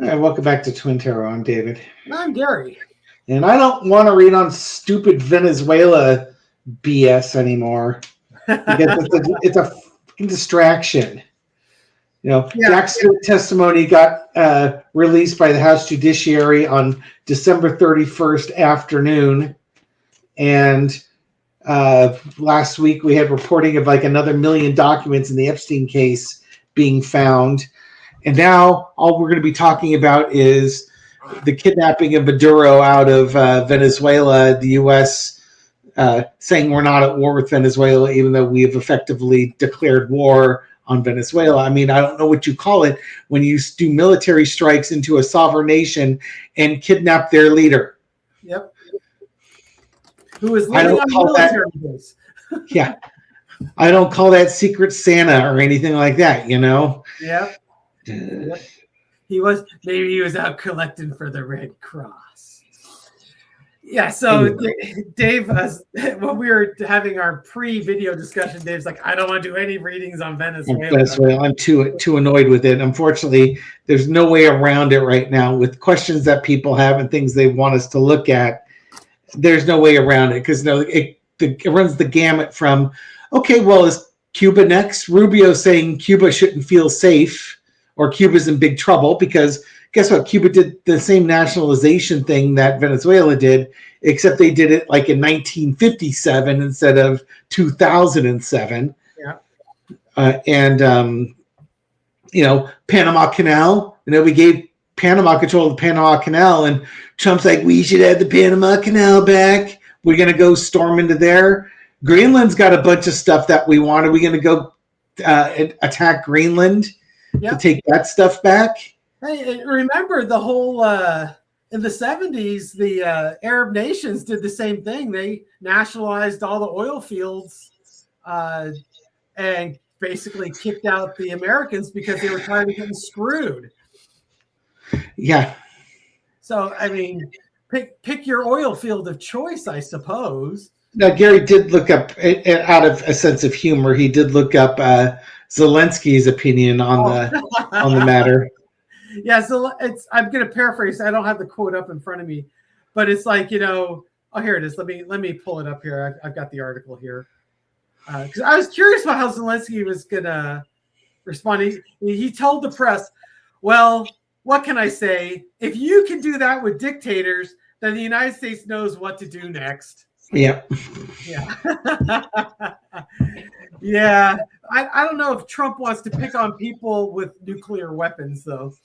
All right, welcome back to Twin Tarot. I'm David. I'm Gary. And I don't want to read on stupid Venezuela BS anymore because it's a fucking distraction. You know, Yeah. Jack Stewart testimony got released by the House Judiciary on December 31st afternoon. And last week we had reporting of like another 1 million documents in the Epstein case being found. And now all we're going to be talking about is the kidnapping of Maduro out of Venezuela, the U.S. Saying we're not at war with Venezuela, even though we have effectively declared war on Venezuela. I mean, I don't know what you call it when you do military strikes into a sovereign nation and kidnap their leader. Yep. Who is living on military base. Yeah. I don't call that Secret Santa or anything like that, you know? Yep. Maybe he was out collecting for the Red Cross. Yeah, so Dave, when we were having our pre-video discussion, Dave's like, I don't want to do any readings on Venezuela. I'm too annoyed with it. Unfortunately, there's no way around it right now with questions that people have and things they want us to look at. There's no way around it because it runs the gamut from, okay, well, is Cuba next? Rubio saying Cuba shouldn't feel safe or Cuba's in big trouble because guess what? Cuba did the same nationalization thing that Venezuela did, except they did it like in 1957 instead of 2007. Yeah. Panama Canal, we gave Panama control of the Panama Canal, and Trump's like, we should have the Panama Canal back. We're going to go storm into there. Greenland's got a bunch of stuff that we want. Are we going to go attack Greenland to take that stuff back? Hey, remember the whole in the 70s, the Arab nations did the same thing. They nationalized all the oil fields and basically kicked out the Americans because they were tired of getting screwed. Yeah. So, I mean, pick your oil field of choice, I suppose. Now, Gary did look up, out of a sense of humor, he did look up Zelensky's opinion on the matter. Yeah, so I'm going to paraphrase. I don't have the quote up in front of me, but it's like, oh, here it is. Let me pull it up here. I've got the article here. Because I was curious about how Zelensky was going to respond. He told the press, well, what can I say? If you can do that with dictators, then the United States knows what to do next. Yeah. Yeah. Yeah. I don't know if Trump wants to pick on people with nuclear weapons, though.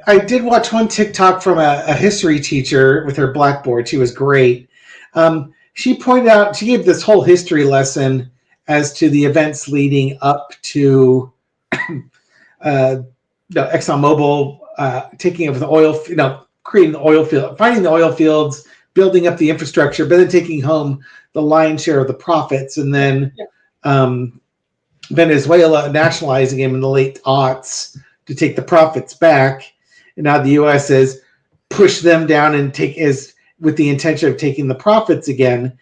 I did watch one TikTok from a history teacher with her blackboard. She was great. She pointed out, she gave this whole history lesson as to the events leading up to ExxonMobil taking over the oil, creating the oil field, finding the oil fields, building up the infrastructure, but then taking home the lion's share of the profits, and then Venezuela nationalizing him in the late aughts to take the profits back. And now the U.S. has pushed them down and with the intention of taking the profits again.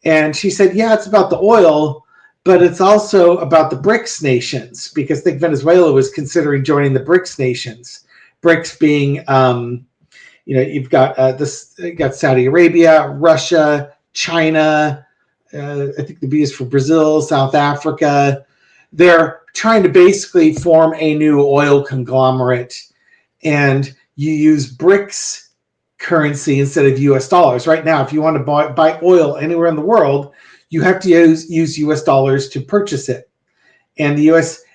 And she said, yeah, it's about the oil, but it's also about the BRICS nations, because I think Venezuela was considering joining the BRICS nations. BRICS being, you've got got Saudi Arabia, Russia, China. I think the B is for Brazil, South Africa. They're trying to basically form a new oil conglomerate, and you use BRICS currency instead of U.S. dollars. Right now, if you want to buy oil anywhere in the world, you have to use U.S. dollars to purchase it. And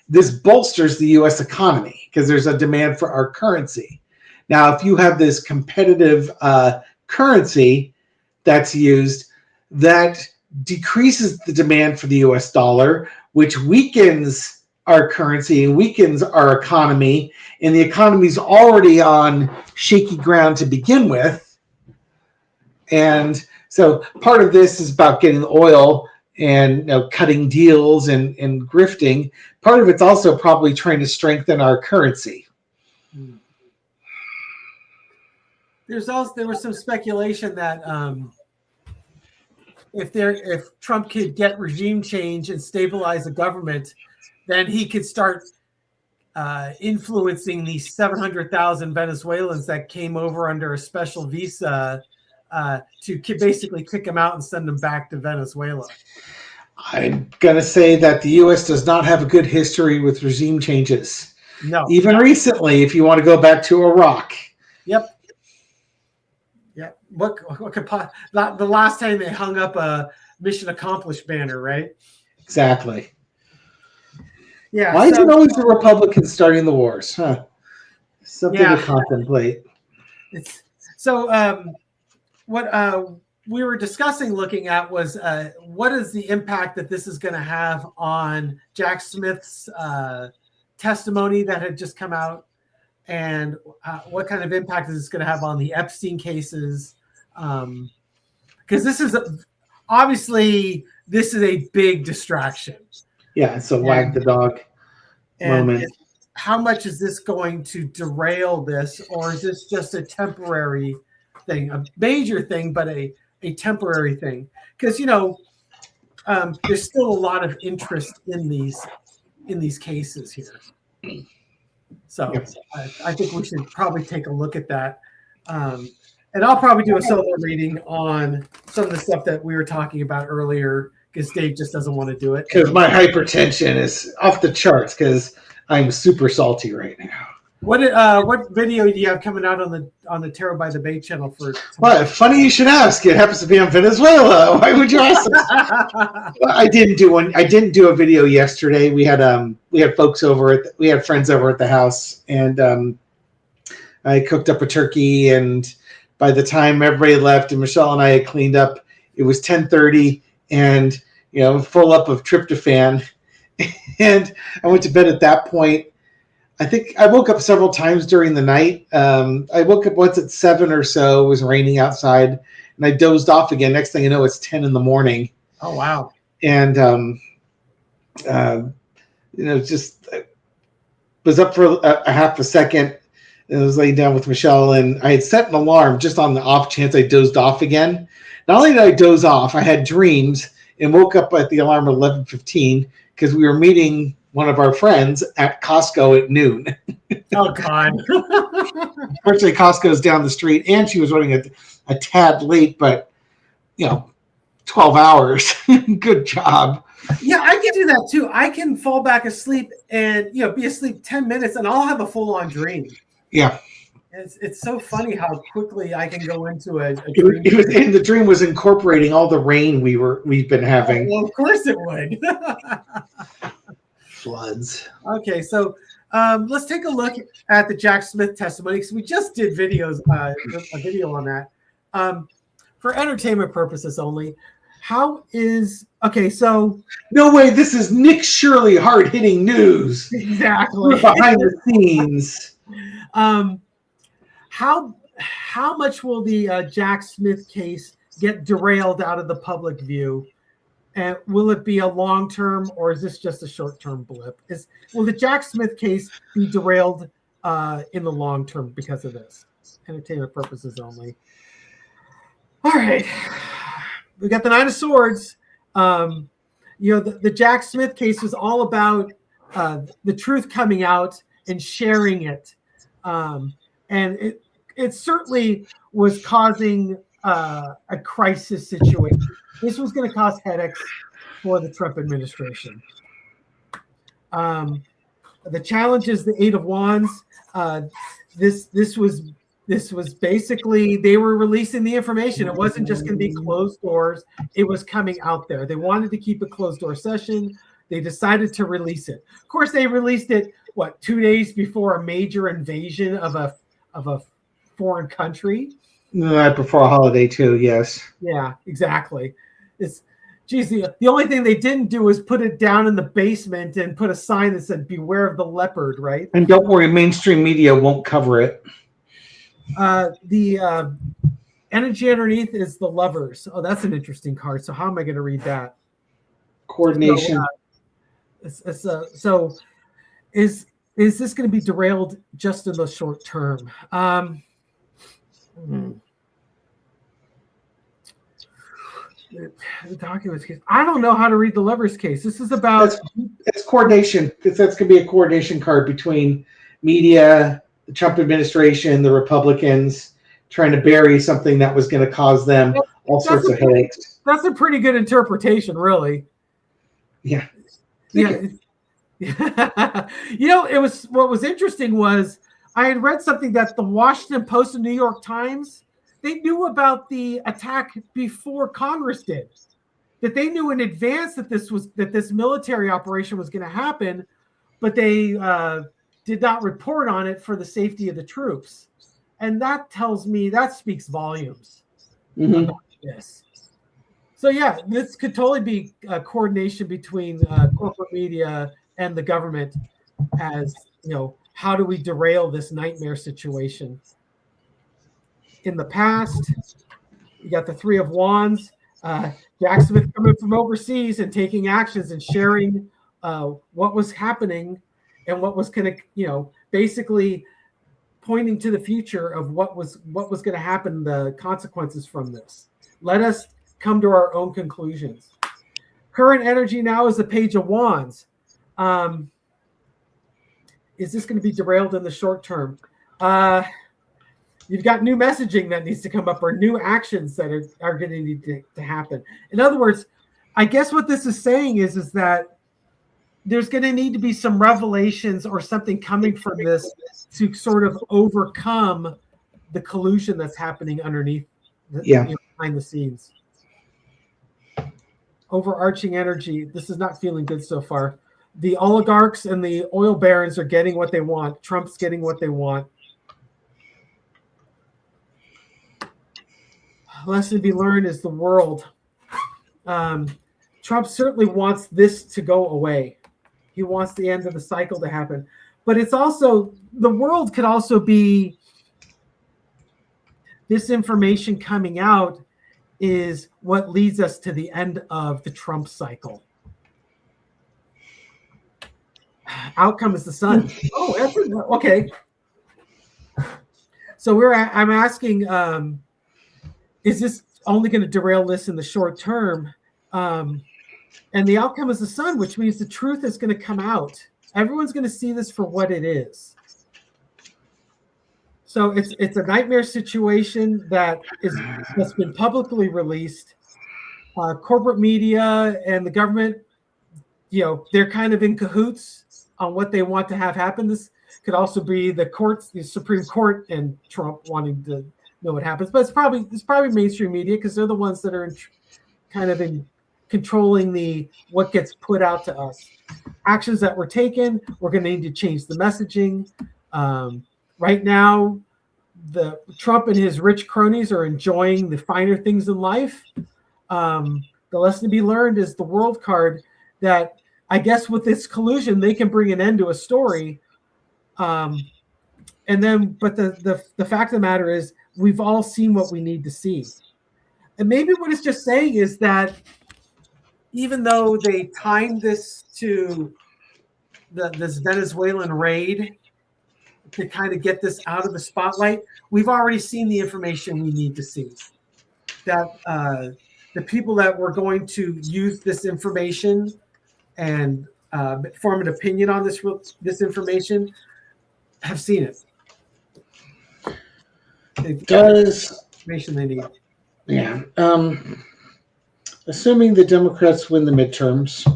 this bolsters the U.S. economy because there's a demand for our currency. Now, if you have this competitive currency that's used, that decreases the demand for the U.S. dollar, which weakens our currency and weakens our economy. And the economy's already on shaky ground to begin with. And so part of this is about getting the oil and cutting deals and grifting. Part of it's also probably trying to strengthen our currency. There was some speculation that if Trump could get regime change and stabilize the government, then he could start influencing these 700,000 Venezuelans that came over under a special visa to basically kick them out and send them back to Venezuela. I'm going to say that the U.S. does not have a good history with regime changes. No. Even recently, if you want to go back to Iraq. Yep. What could the last time they hung up a mission accomplished banner, right? Exactly. Yeah. Why is it always the Republicans starting the wars? Huh? Something to contemplate. What we were discussing looking at was what is the impact that this is going to have on Jack Smith's testimony that had just come out, and what kind of impact is this going to have on the Epstein cases? Because this is obviously a big distraction. Yeah, it's a wag the dog moment. How much is this going to derail this, or is this just a temporary thing, a major thing, but a temporary thing? Because there's still a lot of interest in these cases here. So I think we should probably take a look at that. And I'll probably do a solo reading on some of the stuff that we were talking about earlier, because Dave just doesn't want to do it. Because my hypertension is off the charts because I'm super salty right now. What video do you have coming out on the Tarot by the Bay channel for? Well, funny you should ask. It happens to be on Venezuela. Why would you ask that? I didn't do one. I didn't do a video yesterday. We had folks over. We had friends over at the house, and I cooked up a turkey. And by the time everybody left, and Michelle and I had cleaned up, it was 10:30, and full up of tryptophan. And I went to bed at that point. I think I woke up several times during the night. I woke up once at 7 or so. It was raining outside, and I dozed off again. Next thing you know, it's 10 in the morning. Oh, wow. And, just was up for a half a second, and I was laying down with Michelle, and I had set an alarm just on the off chance I dozed off again. Not only did I doze off, I had dreams and woke up at the alarm at 11:15 because we were meeting one of our friends at Costco at noon. Oh, God. Unfortunately, Costco's down the street, and she was running a tad late, but, 12 hours. Good job. Yeah, I can do that, too. I can fall back asleep and, be asleep 10 minutes, and I'll have a full-on dream. Yeah. It's so funny how quickly I can go into a dream. And the dream was incorporating all the rain we've been having. Well, of course it would. Floods. Okay, so let's take a look at the Jack Smith testimony, because we just did a video on that. For entertainment purposes only. So no way, this is Nick Shirley hard-hitting news. Exactly. Behind the scenes. How much will the Jack Smith case get derailed out of the public view? And will it be a long-term, or is this just a short-term blip? Will the Jack Smith case be derailed in the long term because of this? Entertainment purposes only. All right. We got the Nine of Swords. The Jack Smith case was all about the truth coming out and sharing it. And it certainly was causing a crisis situation. This was going to cause headaches for the Trump administration. The challenge is the Eight of Wands. This was basically, they were releasing the information. It wasn't just going to be closed doors. It was coming out there. They wanted to keep a closed door session. They decided to release it. Of course, they released it 2 days before a major invasion of a foreign country. Right before a holiday too. Yes. Yeah, exactly. The only thing they didn't do was put it down in the basement and put a sign that said "Beware of the leopard." Right. And don't worry, mainstream media won't cover it. The energy underneath is the Lovers. Oh, that's an interesting card. So how am I going to read that? Coordination. So is this going to be derailed just in the short term? The documents case. I don't know how to read the Levers case. This is about it's coordination. That's going to be a coordination card between media, the Trump administration, the Republicans, trying to bury something that was going to cause them all sorts of headaches. That's a pretty good interpretation, really. Yeah. Yeah. It was what was interesting was I had read something that the Washington Post and New York Times, they knew about the attack before Congress did. That they knew in advance that this military operation was going to happen, but they did not report on it for the safety of the troops. And that speaks volumes about this. So yeah, this could totally be a coordination between corporate media and the government, as how do we derail this nightmare situation? In the past, you got the Three of Wands, Jack Smith coming from overseas and taking actions and sharing what was happening and what was going to, basically pointing to the future of what was going to happen, the consequences from this. Let us come to our own conclusions. Current energy now is the Page of Wands. Is this going to be derailed in the short term? You've got new messaging that needs to come up or new actions that are going to need to happen. In other words, I guess what this is saying is that there's going to need to be some revelations or something coming from this to sort of overcome the collusion that's happening underneath, behind the scenes. Overarching energy. This is not feeling good so far. The oligarchs and the oil barons are getting what they want. Trump's getting what they want. Lesson to be learned is the world. Trump certainly wants this to go away. He wants the end of the cycle to happen. But it's also, the world could also be, this information coming out is what leads us to the end of the Trump cycle. Outcome is the sun. Oh, that's okay. So I'm asking, is this only going to derail this in the short term? And the outcome is the sun, which means the truth is going to come out. Everyone's going to see this for what it is. So it's a nightmare situation that's been publicly released. Corporate media and the government, they're kind of in cahoots on what they want to have happen. This could also be the courts, the Supreme Court, and Trump wanting to know what happens. But it's probably mainstream media because they're the ones that are in controlling what gets put out to us. Actions that were taken, we're going to need to change the messaging. Right now, the Trump and his rich cronies are enjoying the finer things in life. The lesson to be learned is the world card, that I guess with this collusion, they can bring an end to a story. But the fact of the matter is, we've all seen what we need to see. And maybe what it's just saying is that even though they timed this to this Venezuelan raid to kind of get this out of the spotlight, we've already seen the information we need to see. That the people that were going to use this information and form an opinion on this information have seen it. Information they need. Yeah. Assuming the Democrats win the midterms,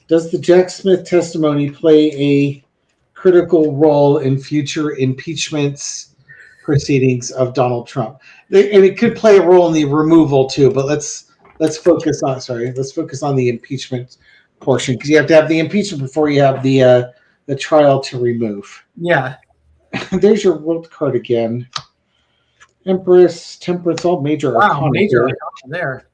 does the Jack Smith testimony play a critical role in future impeachments proceedings of Donald Trump? And it could play a role in the removal too, but let's focus on the impeachment portion, because you have to have the impeachment before you have the trial to remove. Yeah. There's your world card again. Empress, Temperance, all major arcana. Major arcana there.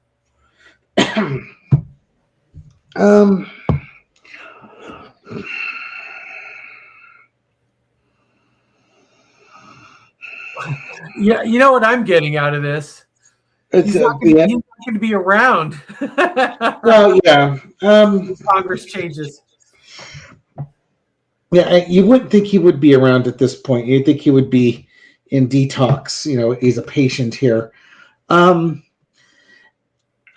Yeah, you know what I'm getting out of this? He's not going to be around. Well, yeah. Congress changes. Yeah, you wouldn't think he would be around at this point. You'd think he would be in detox. He's a patient here.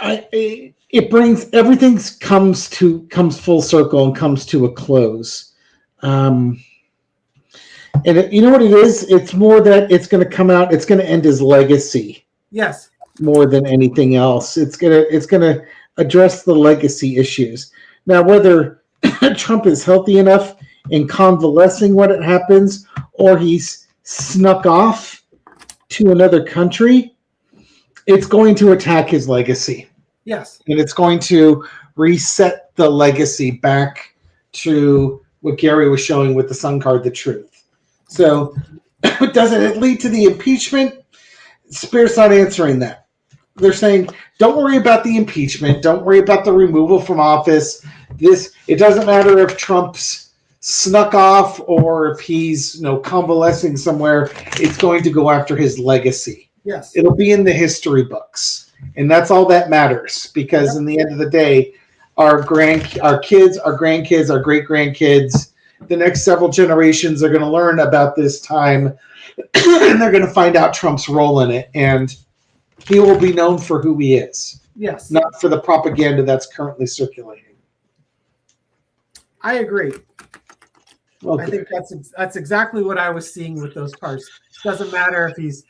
it brings everything comes full circle and comes to a close. And you know what it is? It's more that it's going to come out. It's going to end his legacy. Yes. More than anything else, it's gonna address the legacy issues. Now, whether Trump is healthy enough and convalescing when it happens, or he's snuck off to another country, it's going to attack his legacy. Yes. And it's going to reset the legacy back to what Gary was showing with the Sun card, the truth. So, does it lead to the impeachment? Spirit's not answering that. They're saying, don't worry about the impeachment. Don't worry about the removal from office. It doesn't matter if Trump's snuck off or if he's convalescing somewhere. It's going to go after his legacy. Yes. It'll be in the history books. And that's all that matters, because in the end of the day, our kids, our grandkids, our great-grandkids, the next several generations are going to learn about this time, and they're going to find out Trump's role in it, and he will be known for who he is. Yes. Not for the propaganda that's currently circulating. I agree. Okay. I think that's exactly what I was seeing with those parts. Doesn't matter if he's,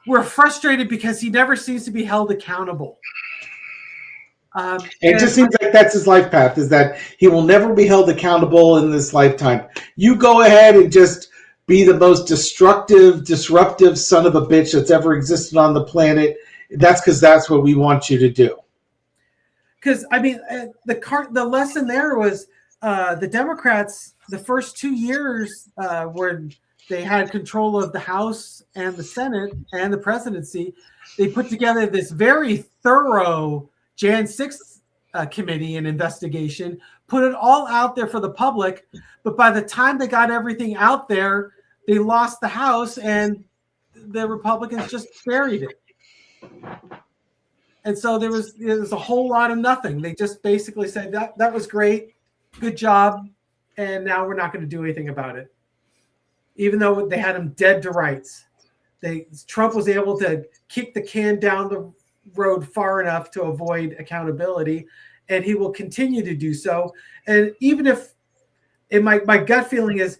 we're frustrated because he never seems to be held accountable. It just seems like that's his life path, is that he will never be held accountable in this lifetime. You go ahead and just be the most disruptive son of a bitch that's ever existed on the planet. That's because that's what we want you to do. Because, the lesson there was the Democrats, the first 2 years where they had control of the House and the Senate and the presidency, they put together this very thorough Jan 6th committee and investigation, put it all out there for the public. But by the time they got everything out there, they lost the House and the Republicans just buried it. And so there was a whole lot of nothing. They just basically said that was great, good job, and now we're not going to do anything about it. Even though they had him dead to rights, Trump was able to kick the can down the road far enough to avoid accountability, and he will continue to do so. And even if, my gut feeling is,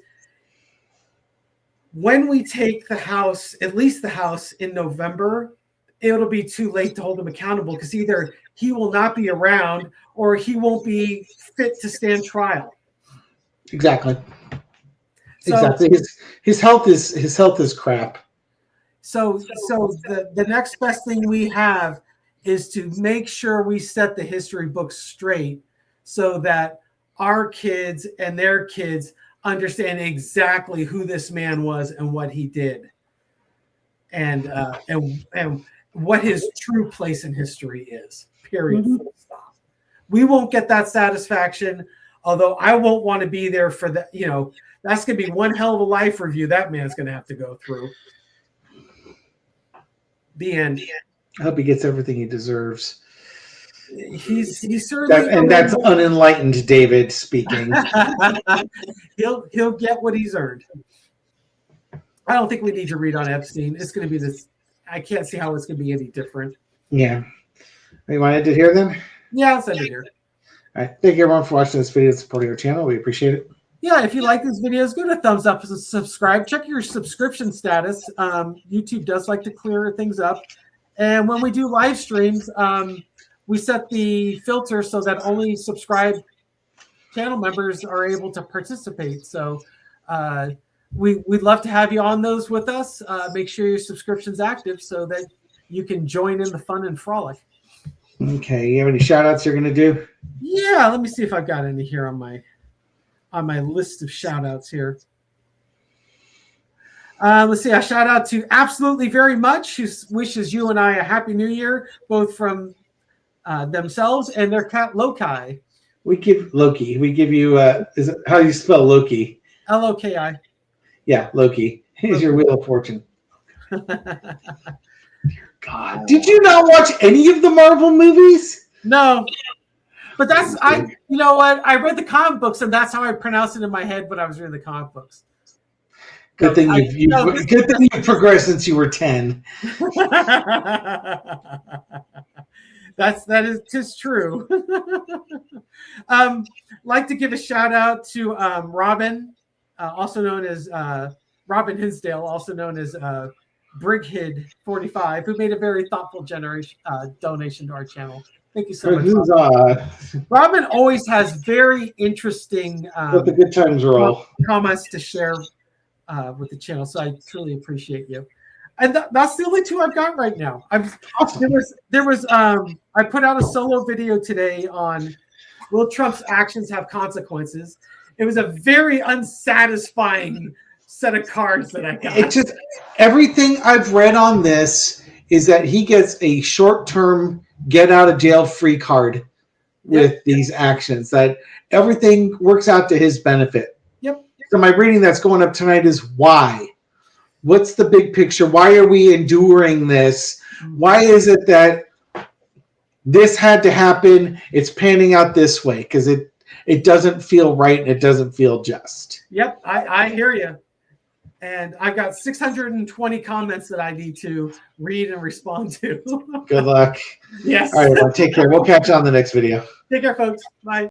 when we take the House, at least the House in November, it'll be too late to hold him accountable, because either he will not be around or he won't be fit to stand trial. Exactly. Exactly. His health is crap. So the next best thing we have is to make sure we set the history books straight, so that our kids and their kids understand exactly who this man was and what he did, and what his true place in history is. Period. Mm-hmm. Full stop. We won't get that satisfaction, although I won't want to be there for that. That's going to be one hell of a life review that man's going to have to go through. The end. I hope he gets everything he deserves. He's certainly, that's unenlightened David speaking. He'll get what he's earned. I don't think we need to read on Epstein. It's going to be this. I can't see how it's going to be any different. Yeah. You want to end it here then? Yeah, I'll send it here. All right. Thank you everyone for watching this video and supporting our channel. We appreciate it. Yeah, if you like these videos, give it a thumbs up and subscribe. Check your subscription status. YouTube does like to clear things up. And when we do live streams, we set the filter so that only subscribed channel members are able to participate. So we'd love to have you on those with us. Make sure your subscription's active so that you can join in the fun and frolic. Okay, you have any shout outs you're going to do? Yeah, let me see if I've got any here on my list of shout outs here. Let's see, a shout out to Absolutely Very Much, who wishes you and I a happy new year, both from themselves and their cat Loki. We give you, is it, how do you spell Loki? Loki. Yeah, Loki. Here's your Wheel of Fortune. God, did you not watch any of the Marvel movies? No. But you know what? I read the comic books, and that's how I pronounced it in my head when I was reading the comic books. Good thing you've progressed since you were 10. That is tis true. Like to give a shout out to Robin, also known as Robin Hinsdale, also known as Brighead45, who made a very thoughtful donation to our channel. Thank you so much. Robin always has very interesting let the good times roll comments to share with the channel, so I truly appreciate you. And that's the only two I've got right now. There was I put out a solo video today on will Trump's actions have consequences. It was a very unsatisfying set of cards that I got. It just everything I've read on this is that he gets a short-term get out of jail free card with these actions. That everything works out to his benefit. Yep. So my reading that's going up tonight is why. What's the big picture? Why are we enduring this? Why is it that this had to happen? It's panning out this way because it doesn't feel right and it doesn't feel just. Yep, I hear you. And I've got 620 comments that I need to read and respond to. Good luck. Yes. All right, everyone, take care. We'll catch you on the next video. Take care, folks. Bye.